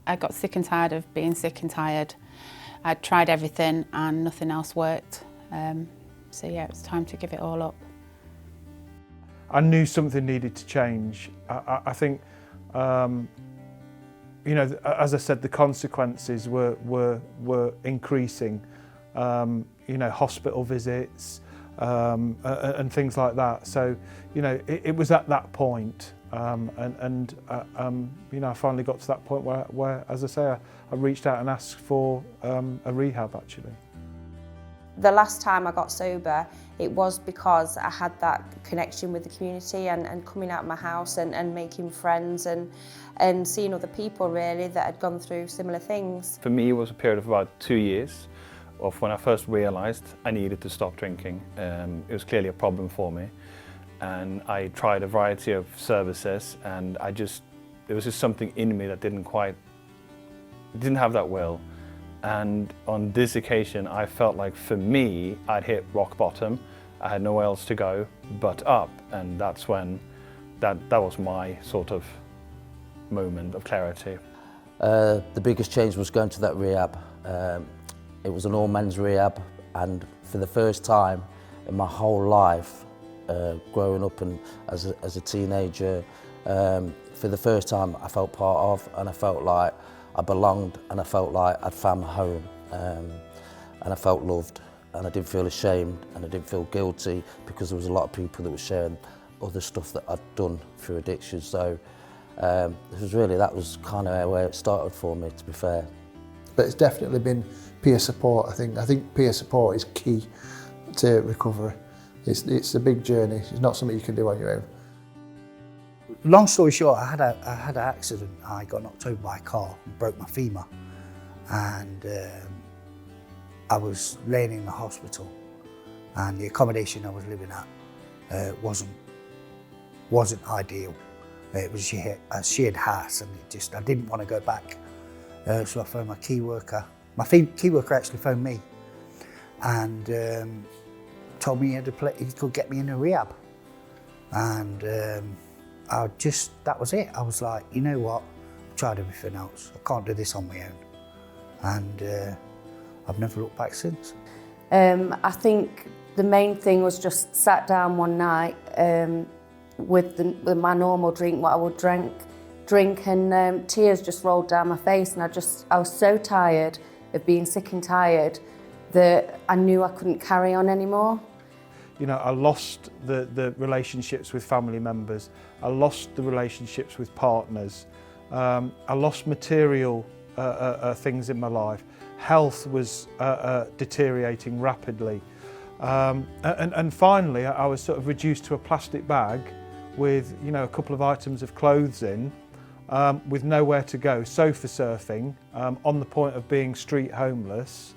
I got sick and tired of being sick and tired. I'd tried everything and nothing else worked. So yeah, it was time to give it all up. I knew something needed to change. I think, you know, as I said, the consequences were increasing. You know, hospital visits and things like that. So, you know, it was at that point, you know, I finally got to that point where, as I say, I reached out and asked for a rehab actually. The last time I got sober, it was because I had that connection with the community and coming out of my house and making friends and seeing other people really that had gone through similar things. For me, it was a period of about 2 years of when I first realised I needed to stop drinking. It was clearly a problem for me, and I tried a variety of services, and there was just something in me that didn't have that will. And on this occasion, I felt like for me, I'd hit rock bottom. I had nowhere else to go but up, and that's when that was my sort of moment of clarity. The biggest change was going to that rehab. It was an all-men's rehab, and for the first time in my whole life, growing up and as a teenager, for the first time I felt part of, and I felt like I belonged, and I felt like I'd found my home, and I felt loved, and I didn't feel ashamed, and I didn't feel guilty, because there was a lot of people that were sharing other stuff that I'd done through addiction. So that was kind of where it started for me, to be fair. But it's definitely been peer support. I think peer support is key to recovery. It's a big journey. It's not something you can do on your own. Long story short, I had an accident. I got knocked over by a car and broke my femur, and I was laying in the hospital, and the accommodation I was living at wasn't ideal. It was a shared house, and I didn't want to go back. So I phoned my key worker. My key worker actually phoned me and told me he could get me in a rehab, and that was it. I was like, you know what, I've tried everything else. I can't do this on my own. And I've never looked back since. I think the main thing was just sat down one night with my normal drink, what I would drink, and tears just rolled down my face, and I was so tired of being sick and tired that I knew I couldn't carry on anymore. You know, I lost the relationships with family members. I lost the relationships with partners. I lost material things in my life. Health was deteriorating rapidly. And finally, I was sort of reduced to a plastic bag with, you know, a couple of items of clothes in, with nowhere to go, sofa surfing, on the point of being street homeless.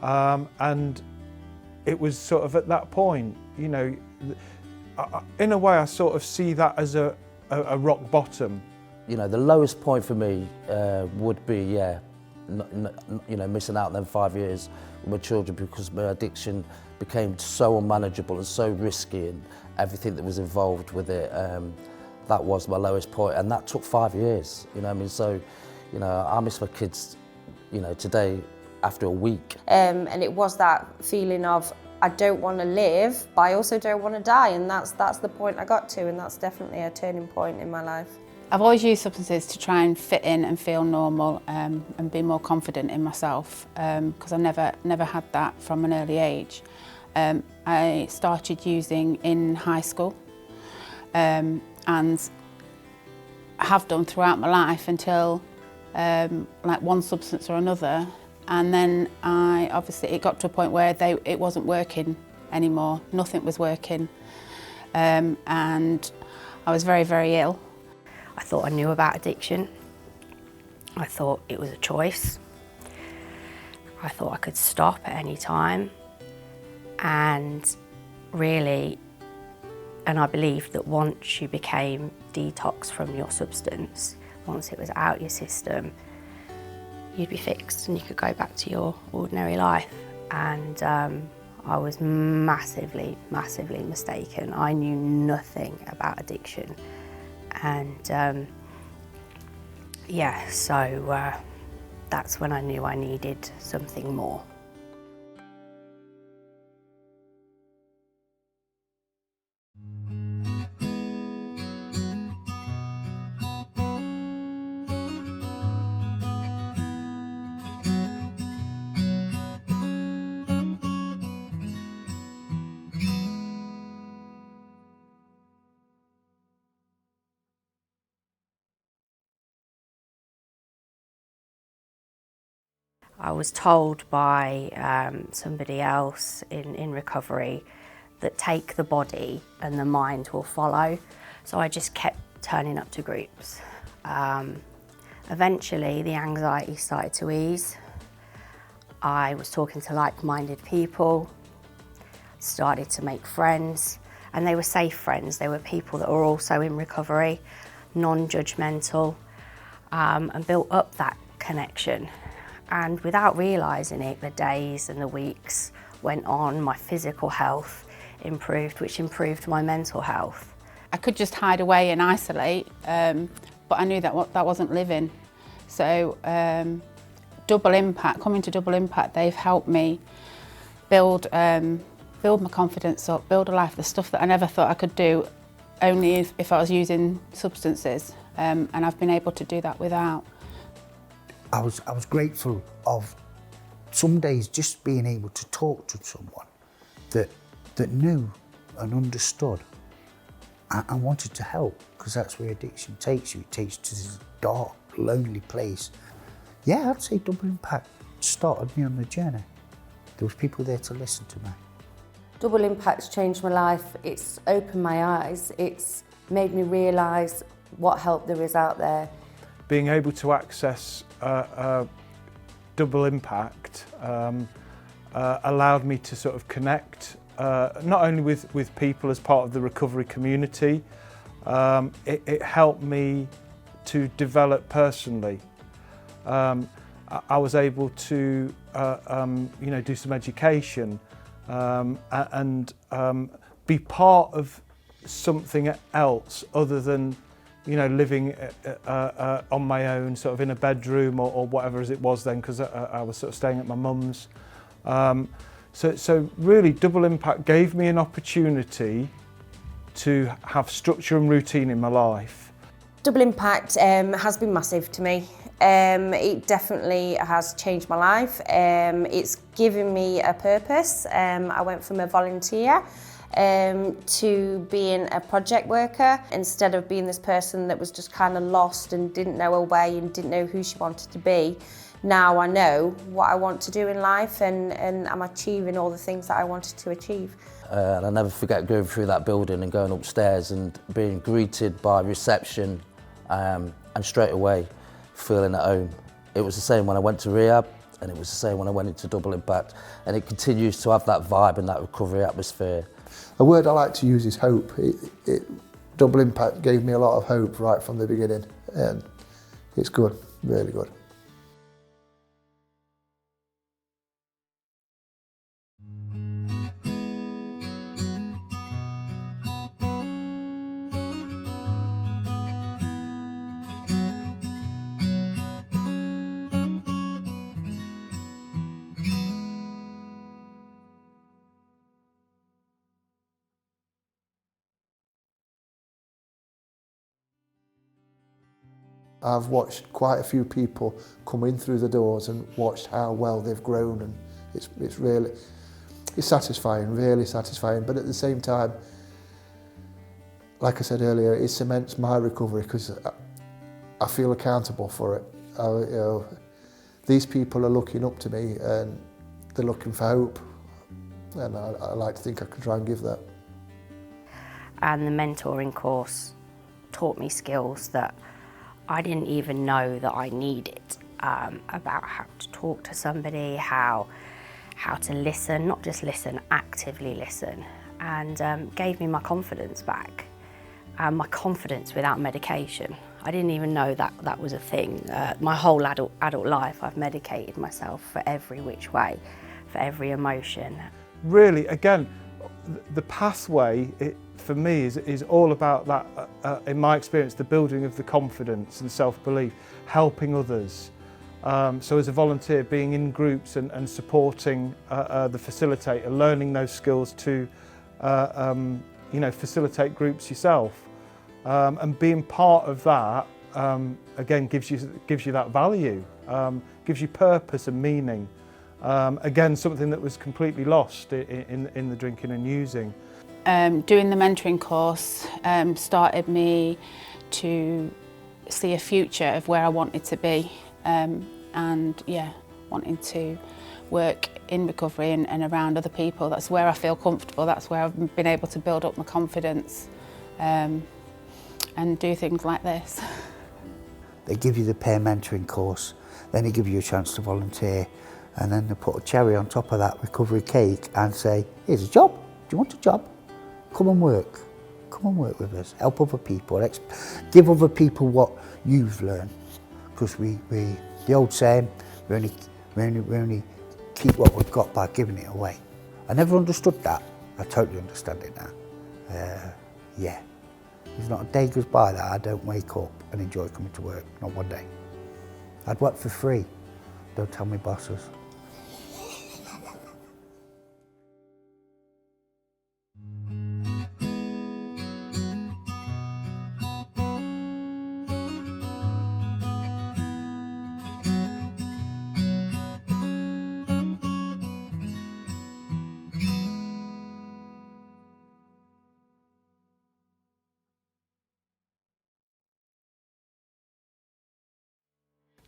And it was sort of at that point, you know, in a way I sort of see that as a rock bottom. You know, the lowest point for me would be, you know, missing out on them 5 years with my children, because my addiction became so unmanageable and so risky, and everything that was involved with it. That was my lowest point, and that took 5 years. You know what I mean? So, you know, I miss my kids, you know, today after a week. And it was that feeling of, I don't want to live, but I also don't want to die, and that's the point I got to, and that's definitely a turning point in my life. I've always used substances to try and fit in and feel normal, and be more confident in myself, because I never had that from an early age. I started using in high school, and have done throughout my life until like one substance or another, and then it got to a point where it wasn't working anymore. Nothing was working, and I was very, very ill. I thought I knew about addiction. I thought it was a choice. I thought I could stop at any time, and really, and I believed that once you became detoxed from your substance, once it was out your system, you'd be fixed and you could go back to your ordinary life. And I was massively, massively mistaken. I knew nothing about addiction. And Yeah, so that's when I knew I needed something more. I was told by somebody else in recovery that take the body and the mind will follow. So I just kept turning up to groups. Eventually the anxiety started to ease. I was talking to like-minded people, started to make friends, and they were safe friends. They were people that were also in recovery, non-judgmental, and built up that connection. And without realising it, the days and the weeks went on, my physical health improved, which improved my mental health. I could just hide away and isolate, but I knew that wasn't living. So Double Impact, coming to Double Impact, they've helped me build my confidence up, build a life, the stuff that I never thought I could do only if I was using substances, and I've been able to do that without. I was grateful of some days just being able to talk to someone that knew and understood and wanted to help, because that's where addiction takes you. It takes you to this dark, lonely place. Yeah, I'd say Double Impact started me on the journey. There was people there to listen to me. Double Impact's changed my life. It's opened my eyes. It's made me realise what help there is out there. Being able to access Double Impact allowed me to sort of connect not only with people as part of the recovery community, it helped me to develop personally. I was able to do some education and be part of something else other than living on my own, sort of in a bedroom or whatever as it was then, because I was sort of staying at my mum's. So really, Double Impact gave me an opportunity to have structure and routine in my life. Double Impact has been massive to me. It definitely has changed my life. It's given me a purpose. I went from a volunteer to being a project worker, instead of being this person that was just kind of lost and didn't know her way and didn't know who she wanted to be. Now I know what I want to do in life, and I'm achieving all the things that I wanted to achieve. And I'll never forget going through that building and going upstairs and being greeted by reception and straight away feeling at home. It was the same when I went to rehab, and it was the same when I went into Double Impact, and it continues to have that vibe and that recovery atmosphere. A word I like to use is hope. Double Impact gave me a lot of hope right from the beginning, and it's good, really good. I've watched quite a few people come in through the doors and watched how well they've grown, and it's satisfying, really satisfying. But at the same time, like I said earlier, it cements my recovery because I feel accountable for it. These people are looking up to me and they're looking for hope, and I like to think I can try and give that. And the mentoring course taught me skills that I didn't even know that I needed, about how to talk to somebody, how to listen, not just listen, actively listen, and gave me my confidence back, my confidence without medication. I didn't even know that was a thing. My whole adult life I've medicated myself for every which way, for every emotion. Really, again, the pathway, for me is all about that, in my experience, the building of the confidence and self-belief, helping others. So as a volunteer, being in groups and supporting the facilitator, learning those skills to facilitate groups yourself, and being part of that again gives you that value, gives you purpose and meaning. Again, something that was completely lost in the drinking and using. Doing the mentoring course started me to see a future of where I wanted to be, and yeah, wanting to work in recovery and around other people. That's where I feel comfortable, that's where I've been able to build up my confidence and do things like this. They give you the peer mentoring course, then they give you a chance to volunteer, and then they put a cherry on top of that recovery cake and say, here's a job, do you want a job? Come and work with us, help other people, give other people what you've learned. Because the old saying, we only keep what we've got by giving it away. I never understood that, I totally understand it now. Yeah, there's not a day goes by that I don't wake up and enjoy coming to work, not one day. I'd work for free, don't tell me bosses.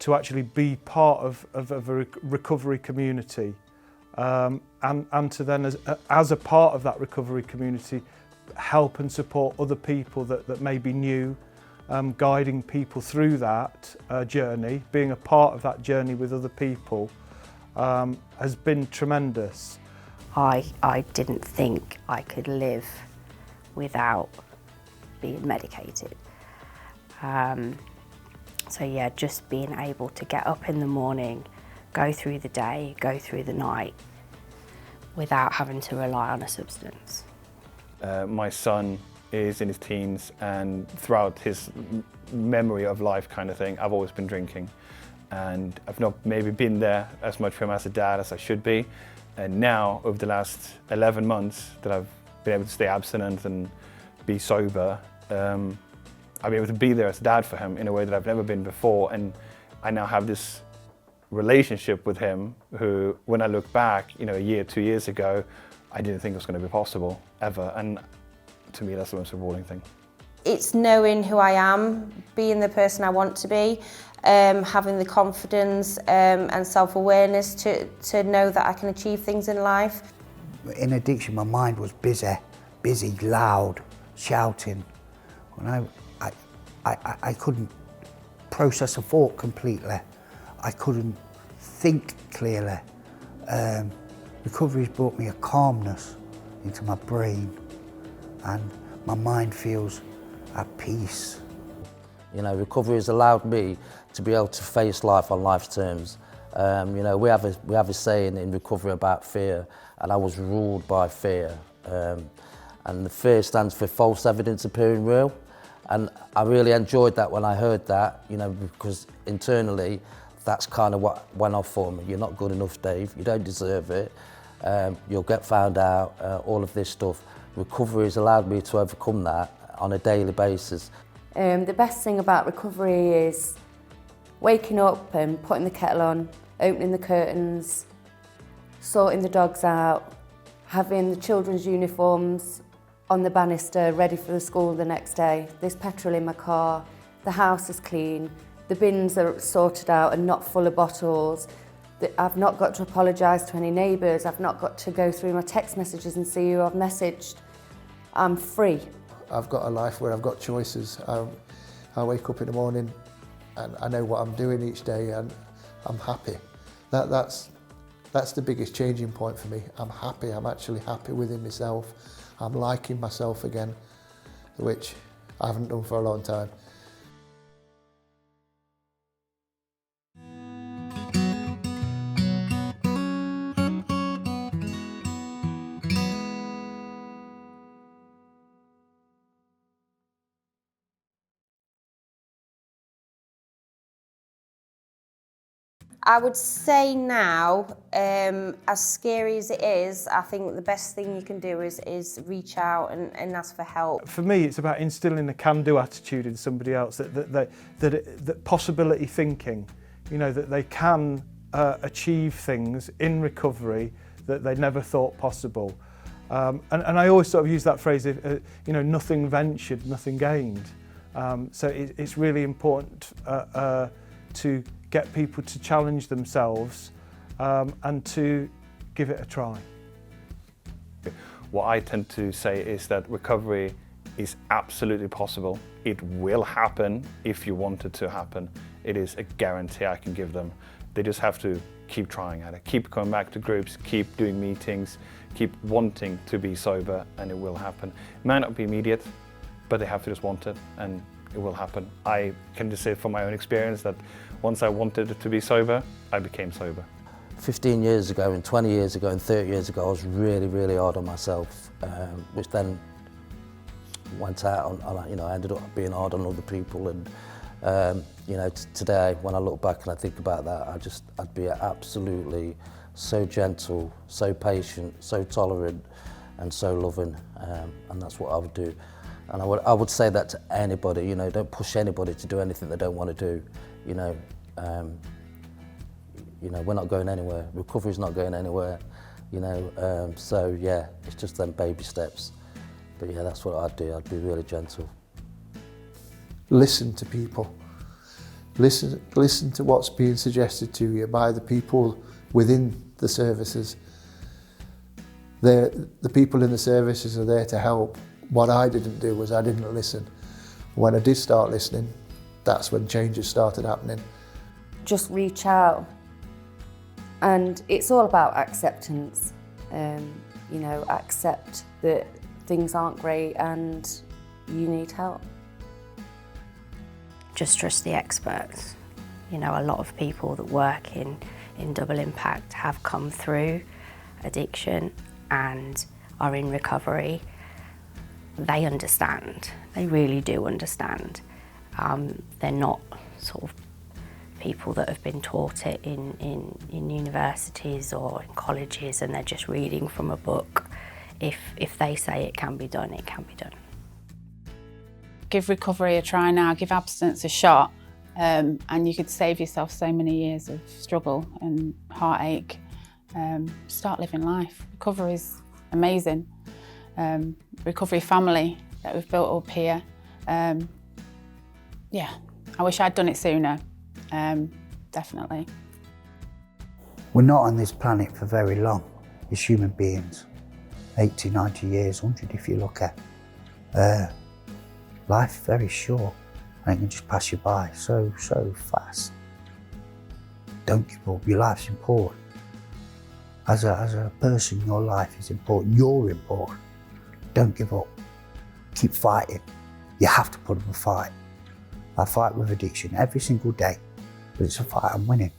To actually be part of a recovery community, and to then, as a part of that recovery community, help and support other people that may be new, guiding people through that journey, being a part of that journey with other people, has been tremendous. I didn't think I could live without being medicated. So yeah, just being able to get up in the morning, go through the day, go through the night, without having to rely on a substance. My son is in his teens, and throughout his memory of life kind of thing, I've always been drinking. And I've not maybe been there as much for him as a dad as I should be. And now, over the last 11 months that I've been able to stay abstinent and be sober, I'll be able to be there as a dad for him in a way that I've never been before. And I now have this relationship with him who, when I look back, a year, 2 years ago, I didn't think it was going to be possible, ever. And to me, that's the most rewarding thing. It's knowing who I am, being the person I want to be, having the confidence and self-awareness to know that I can achieve things in life. In addiction, my mind was busy, loud, shouting. When I couldn't process a thought completely. I couldn't think clearly. Recovery's brought me a calmness into my brain, and my mind feels at peace. Recovery has allowed me to be able to face life on life's terms. We have a saying in recovery about fear, and I was ruled by fear. And the fear stands for false evidence appearing real. And I really enjoyed that when I heard that, because internally, that's kind of what went off for me. You're not good enough, Dave. You don't deserve it. You'll get found out, all of this stuff. Recovery has allowed me to overcome that on a daily basis. The best thing about recovery is waking up and putting the kettle on, opening the curtains, sorting the dogs out, having the children's uniforms on the banister ready for the school the next day. There's petrol in my car, the house is clean, the bins are sorted out and not full of bottles. I've not got to apologise to any neighbours, I've not got to go through my text messages and see who I've messaged. I'm free. I've got a life where I've got choices. I wake up in the morning and I know what I'm doing each day, and I'm happy. That's the biggest changing point for me. I'm happy, I'm actually happy within myself. I'm liking myself again, which I haven't done for a long time. I would say now, as scary as it is, I think the best thing you can do is reach out and ask for help. For me, it's about instilling a can-do attitude in somebody else, that possibility thinking, you know, that they can achieve things in recovery that they never thought possible. And I always sort of use that phrase, you know, nothing ventured, nothing gained. So it's really important to get people to challenge themselves and to give it a try. What I tend to say is that recovery is absolutely possible. It will happen if you want it to happen. It is a guarantee I can give them. They just have to keep trying at it, keep coming back to groups, keep doing meetings, keep wanting to be sober, and it will happen. It might not be immediate, but they have to just want it, and it will happen. I can just say from my own experience that once I wanted to be sober, I became sober. 15 years ago and 20 years ago and 30 years ago, I was really, really hard on myself, which then went out on, you know, I ended up being hard on other people. And you know, today when I look back and I think about that, I'd be absolutely so gentle, so patient, so tolerant, and so loving, and that's what I would do. And I would say that to anybody, you know, don't push anybody to do anything they don't want to do. You know, we're not going anywhere. Recovery's not going anywhere. You know, so yeah, it's just them baby steps. But yeah, that's what I'd do. I'd be really gentle. Listen to people. Listen to what's being suggested to you by the people within the services. The people in the services are there to help. What I didn't do was I didn't listen. When I did start listening, that's when changes started happening. Just reach out. And it's all about acceptance. You know, accept that things aren't great and you need help. Just trust the experts. You know, a lot of people that work in double impact have come through addiction and are in recovery. They understand, they really do understand. They're not sort of people that have been taught it in universities or in colleges and they're just reading from a book. If they say it can be done, it can be done. Give recovery a try now, give abstinence a shot, and you could save yourself so many years of struggle and heartache. Start living life. Recovery is amazing. Recovery family that we've built up here. Yeah, I wish I'd done it sooner, definitely. We're not on this planet for very long as human beings. 80, 90 years, 100 if you look at. Life very short and it can just pass you by so fast. Don't give up, your life's important. As a person, your life is important, you're important. Don't give up, keep fighting. You have to put up a fight. I fight with addiction every single day, but it's a fight I'm winning.